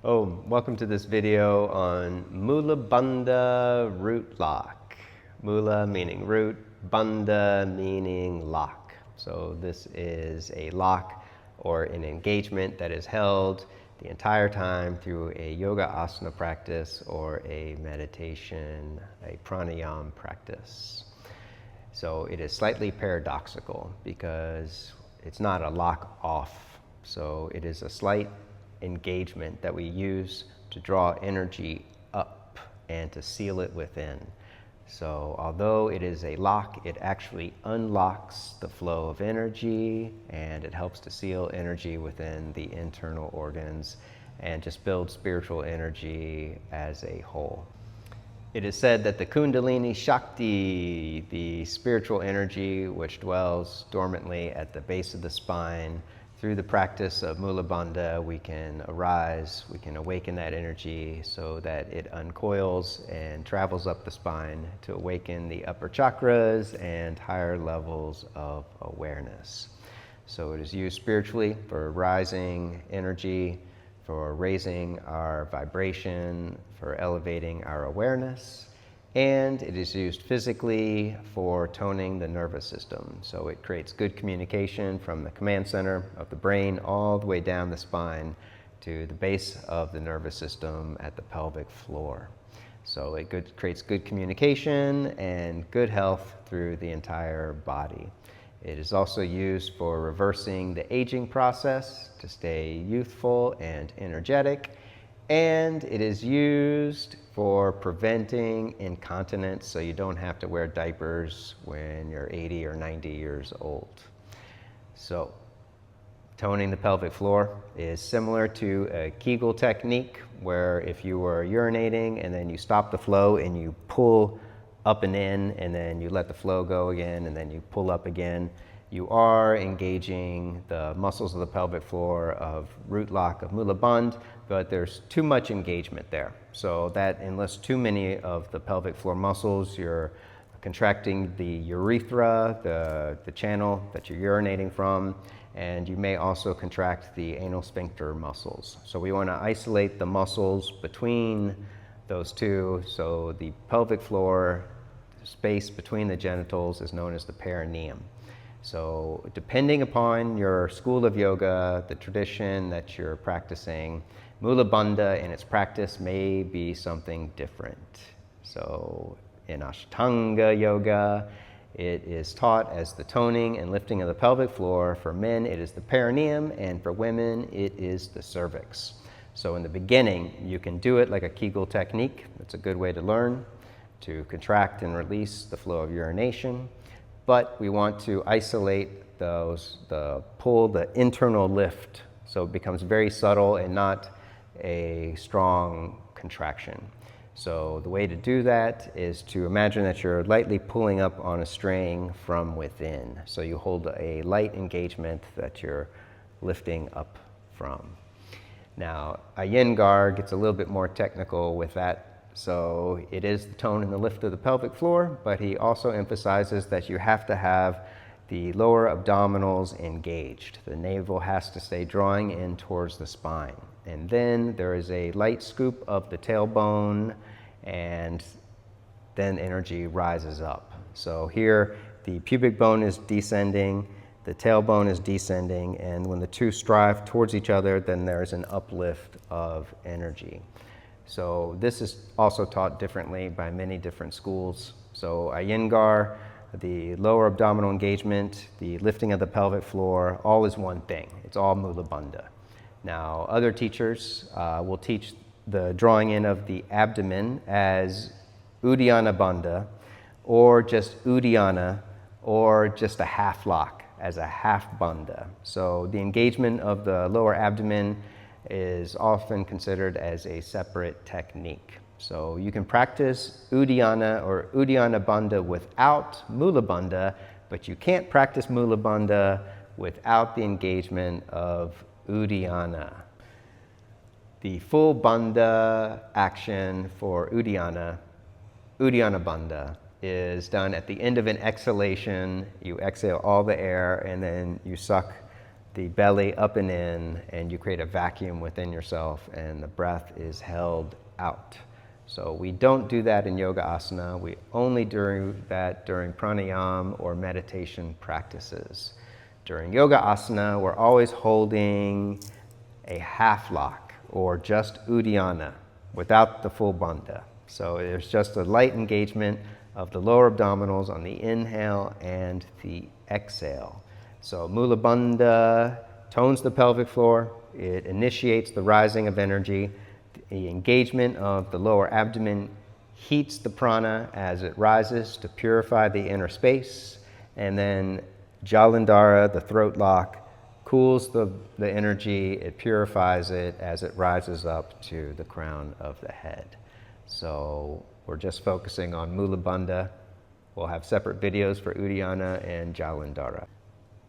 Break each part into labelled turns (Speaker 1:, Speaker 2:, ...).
Speaker 1: Welcome to this video on Moola Bandha root lock. Moola meaning root, Bandha meaning lock. So this is a lock or an engagement that is held the entire time through a yoga asana practice or a meditation, a pranayama practice. So it is slightly paradoxical because it's not a lock off. So it is a slight engagement that we use to draw energy up and to seal it within. So although it is a lock, it actually unlocks the flow of energy and it helps to seal energy within the internal organs and just build spiritual energy as a whole. It is said that the Kundalini Shakti, the spiritual energy which dwells dormantly at the base of the spine, through the practice of Moola Bandha, we can arise, we can awaken that energy so that it uncoils and travels up the spine to awaken the upper chakras and higher levels of awareness. So it is used spiritually for rising energy, for raising our vibration, for elevating our awareness, and it is used physically for toning the nervous system. So it creates good communication from the command center of the brain all the way down the spine to the base of the nervous system at the pelvic floor. So it creates good communication and good health through the entire body. It is also used for reversing the aging process to stay youthful and energetic. And it is used for preventing incontinence so you don't have to wear diapers when you're 80 or 90 years old. So toning the pelvic floor is similar to a Kegel technique where if you were urinating and then you stop the flow and you pull up and in and then you let the flow go again and then you pull up again, you are engaging the muscles of the pelvic floor of root lock of Moola Bandha, but there's too much engagement there. So that enlists too many of the pelvic floor muscles. You're contracting the urethra, the channel that you're urinating from, and you may also contract the anal sphincter muscles. So we want to isolate the muscles between those two. So the pelvic floor space between the genitals is known as the perineum. So depending upon your school of yoga, the tradition that you're practicing, Moola Bandha in its practice may be something different. So in Ashtanga yoga, it is taught as the toning and lifting of the pelvic floor. For men, it is the perineum, and for women, it is the cervix. So in the beginning, you can do it like a Kegel technique. It's a good way to learn to contract and release the flow of urination. But we want to isolate the internal lift, so it becomes very subtle and not a strong contraction. So the way to do that is to imagine that you're lightly pulling up on a string from within. So you hold a light engagement that you're lifting up from. Now, Iyengar gets a little bit more technical with that. So it is the tone and the lift of the pelvic floor, but he also emphasizes that you have to have the lower abdominals engaged. The navel has to stay drawing in towards the spine. And then there is a light scoop of the tailbone, and then energy rises up. So here, the pubic bone is descending, the tailbone is descending, and when the two strive towards each other, then there's an uplift of energy. So this is also taught differently by many different schools. So Iyengar, the lower abdominal engagement, the lifting of the pelvic floor, all is one thing. It's all Moola Bandha. Now, other teachers will teach the drawing in of the abdomen as Uddiyana Bandha, or just Uddiyana, or just a half lock as a half bandha. So the engagement of the lower abdomen is often considered as a separate technique. So you can practice Uddiyana or Uddiyana Bandha without Moola Bandha, but you can't practice Moola Bandha without the engagement of Uddiyana. The full Bandha action for Uddiyana Bandha, is done at the end of an exhalation. You exhale all the air and then you suck the belly up and in, and you create a vacuum within yourself, and the breath is held out. So we don't do that in yoga asana. We only do that during pranayama or meditation practices. During yoga asana, we're always holding a half lock or just uddiyana without the full bandha. So there's just a light engagement of the lower abdominals on the inhale and the exhale. So Moola Bandha tones the pelvic floor. It initiates the rising of energy. The engagement of the lower abdomen heats the prana as it rises to purify the inner space. And then Jalandhara, the throat lock, cools the energy. It purifies it as it rises up to the crown of the head. So we're just focusing on Moola Bandha. We'll have separate videos for Uddiyana and Jalandhara.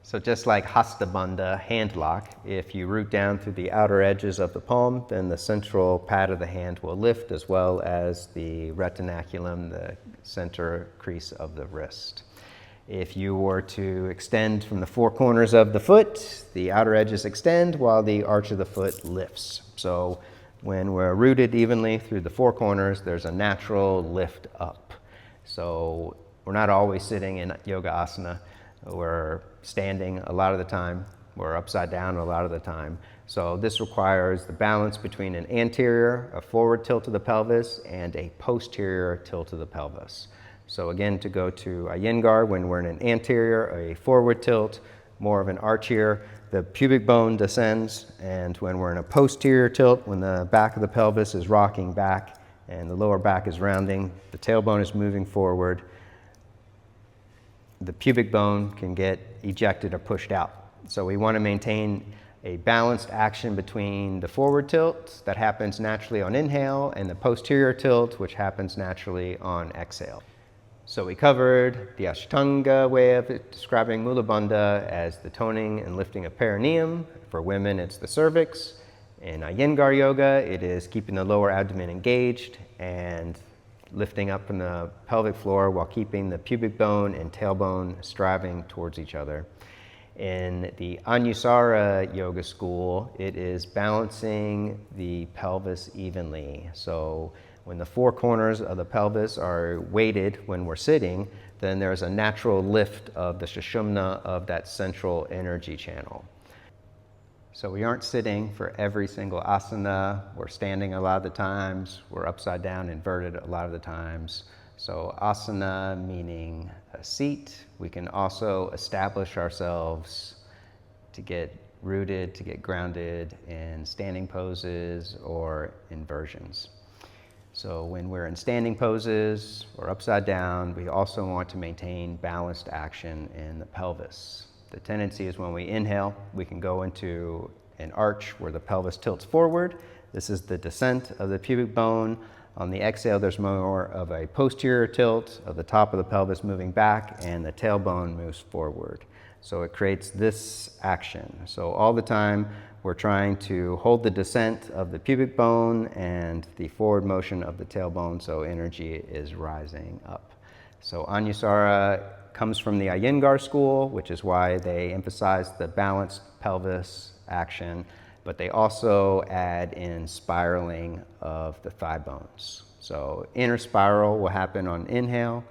Speaker 1: So just like Hasta Bandha, hand lock, if you root down through the outer edges of the palm, then the central pad of the hand will lift, as well as the retinaculum, the center crease of the wrist. If you were to extend from the four corners of the foot, the outer edges extend while the arch of the foot lifts. So when we're rooted evenly through the four corners, there's a natural lift up. So we're not always sitting in yoga asana. We're standing a lot of the time. We're upside down a lot of the time. So this requires the balance between an anterior, a forward tilt of the pelvis, and a posterior tilt of the pelvis. So again, to go to Iyengar, when we're in an anterior, a forward tilt, more of an arch here, the pubic bone descends, and when we're in a posterior tilt, when the back of the pelvis is rocking back and the lower back is rounding, the tailbone is moving forward, the pubic bone can get ejected or pushed out. So we want to maintain a balanced action between the forward tilt that happens naturally on inhale and the posterior tilt, which happens naturally on exhale. So we covered the Ashtanga way of describing Moola Bandha as the toning and lifting of perineum. For women, it's the cervix. In Iyengar yoga, it is keeping the lower abdomen engaged and lifting up from the pelvic floor while keeping the pubic bone and tailbone striving towards each other. In the Anusara yoga school, it is balancing the pelvis evenly. So when the four corners of the pelvis are weighted when we're sitting, then there's a natural lift of the sushumna of that central energy channel. So we aren't sitting for every single asana. We're standing a lot of the times. We're upside down, inverted a lot of the times. So asana meaning a seat. We can also establish ourselves to get rooted, to get grounded in standing poses or inversions. So when we're in standing poses or upside down, we also want to maintain balanced action in the pelvis. The tendency is when we inhale, we can go into an arch where the pelvis tilts forward. This is the descent of the pubic bone. On the exhale, there's more of a posterior tilt of the top of the pelvis moving back, and the tailbone moves forward. So it creates this action. So all the time, we're trying to hold the descent of the pubic bone and the forward motion of the tailbone, so energy is rising up. So Anusara comes from the Iyengar school, which is why they emphasize the balanced pelvis action, but they also add in spiraling of the thigh bones. So inner spiral will happen on inhale,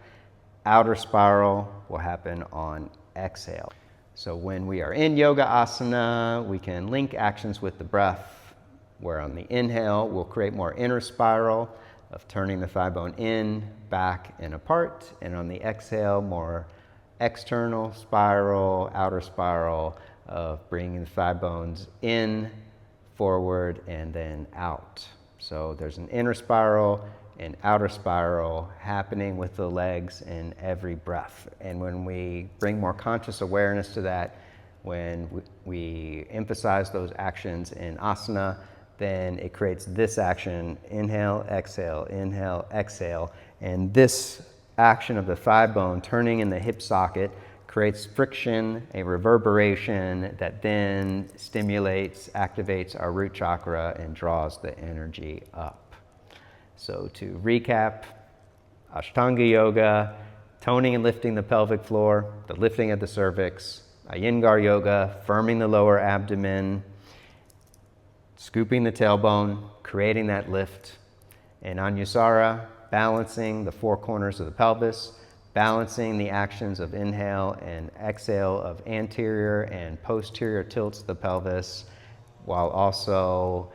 Speaker 1: outer spiral will happen on exhale. So when we are in yoga asana, we can link actions with the breath, where on the inhale, we'll create more inner spiral of turning the thigh bone in, back, and apart, and on the exhale, more external spiral, outer spiral of bringing the thigh bones in, forward, and then out. So there's an inner spiral and outer spiral happening with the legs in every breath. And when we bring more conscious awareness to that, when we emphasize those actions in asana, then it creates this action, inhale, exhale, and this action of the thigh bone turning in the hip socket creates friction, a reverberation that then stimulates, activates our root chakra and draws the energy up. So to recap, Ashtanga yoga, toning and lifting the pelvic floor, the lifting of the cervix, Iyengar yoga, firming the lower abdomen, scooping the tailbone, creating that lift. And Anusara, balancing the four corners of the pelvis, balancing the actions of inhale and exhale of anterior and posterior tilts of the pelvis, while also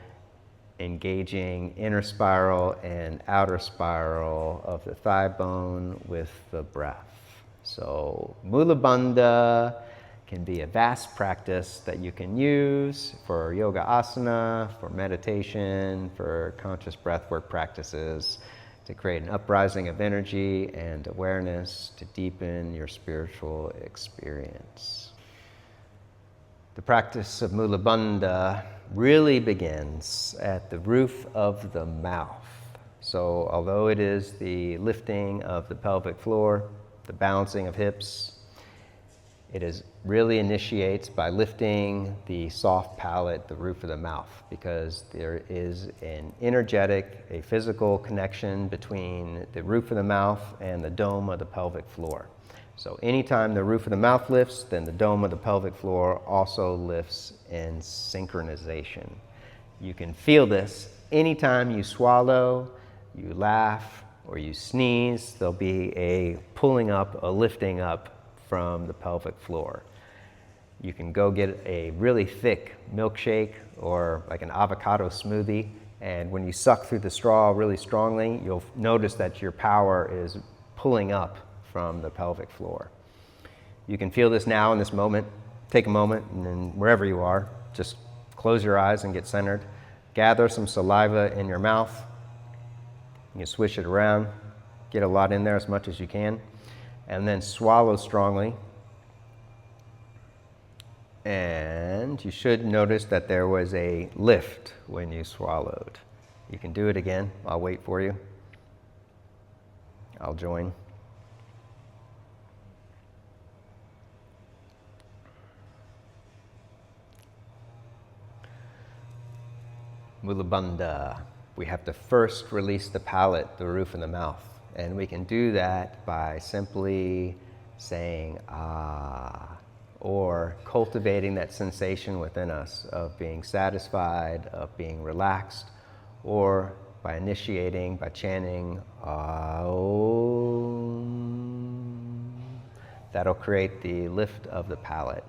Speaker 1: engaging inner spiral and outer spiral of the thigh bone with the breath. So Moola Bandha can be a vast practice that you can use for yoga asana, for meditation, for conscious breathwork practices, to create an uprising of energy and awareness to deepen your spiritual experience. The practice of Moola Bandha really begins at the roof of the mouth. So although it is the lifting of the pelvic floor, the balancing of hips, it really initiates by lifting the soft palate, the roof of the mouth, because there is an energetic, a physical connection between the roof of the mouth and the dome of the pelvic floor. So anytime the roof of the mouth lifts, then the dome of the pelvic floor also lifts in synchronization. You can feel this anytime you swallow, you laugh, or you sneeze. There'll be a pulling up, a lifting up from the pelvic floor. You can go get a really thick milkshake or like an avocado smoothie, and when you suck through the straw really strongly, you'll notice that your power is pulling up from the pelvic floor. You can feel this now in this moment. Take a moment, and then wherever you are, just close your eyes and get centered. Gather some saliva in your mouth. You can swish it around, get a lot in there, as much as you can, and then swallow strongly. And you should notice that there was a lift when you swallowed. You can do it again. I'll wait for you. I'll join. Moola Bandha. We have to first release the palate, the roof of the mouth. And we can do that by simply saying ah, or cultivating that sensation within us of being satisfied, of being relaxed, or by initiating, by chanting Aum. That'll create the lift of the palate.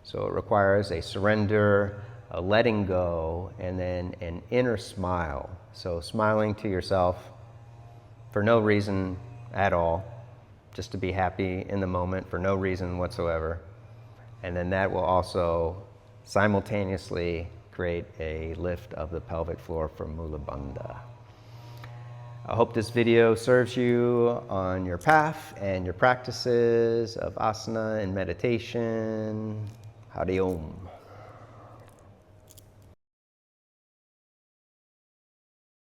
Speaker 1: So it requires a surrender, a letting go, and then an inner smile. So smiling to yourself for no reason at all, just to be happy in the moment for no reason whatsoever. And then that will also simultaneously create a lift of the pelvic floor from Moola Bandha. I hope this video serves you on your path and your practices of asana and meditation. Hari Om.